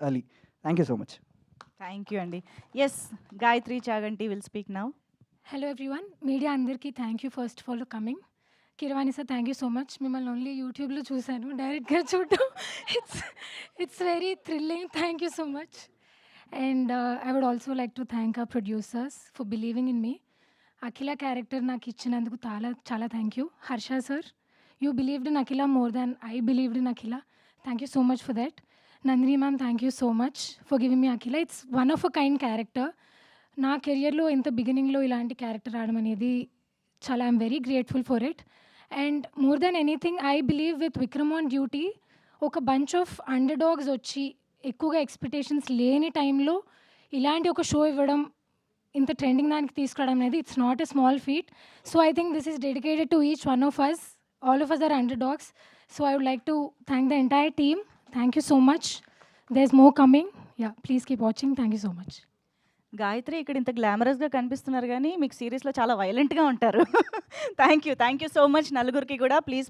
Ali. Thank you so much. Thank you అండి. Yes, Gayatri Chaganti will speak now. Hello everyone, media అందరికీ thank you first of all coming. Keeravani sir thank you so much. మిమ్మల్ని only యూట్యూబ్లో చూశాను, డైరెక్ట్గా చూడటం it's very thrilling. Thank you so much. And I would also like to thank our producers for believing in me. Akhila character నాకు ఇచ్చినందుకు చాలా చాలా thank you. Harsha sir, you believed in Akhila more than I believed in Akhila. Thank you so much for that. Nandini ma'am, thank you so much for giving me Akhila. It's one of a kind character. నా కెరియర్లో ఇంత బిగినింగ్లో ఇలాంటి character రావడం అనేది చాలా I'm very grateful for it. And more than anything I believe with Vikram on duty ఒక bunch of under dogs వచ్చి ఎక్కువగా ఎక్స్పెక్టేషన్స్ లేని టైంలో ఇలాంటి ఒక షో ఇవ్వడం, ఇంత ట్రెండింగ్ దానికి తీసుకురావడం అనేది it's not a small feat. So I think this is dedicated to each one of us. All of us are underdogs. So I would like to thank the entire team. Thank you so much. There is more coming. Yeah, please keep watching. Thank you so much. Gayatri ఇక్కడ ఇంత గ్లామరస్గా కనిపిస్తున్నారు కానీ మీకు సీరియస్లో చాలా వైలెంట్గా ఉంటారు. Thank you so much నలుగురికి కూడా. Please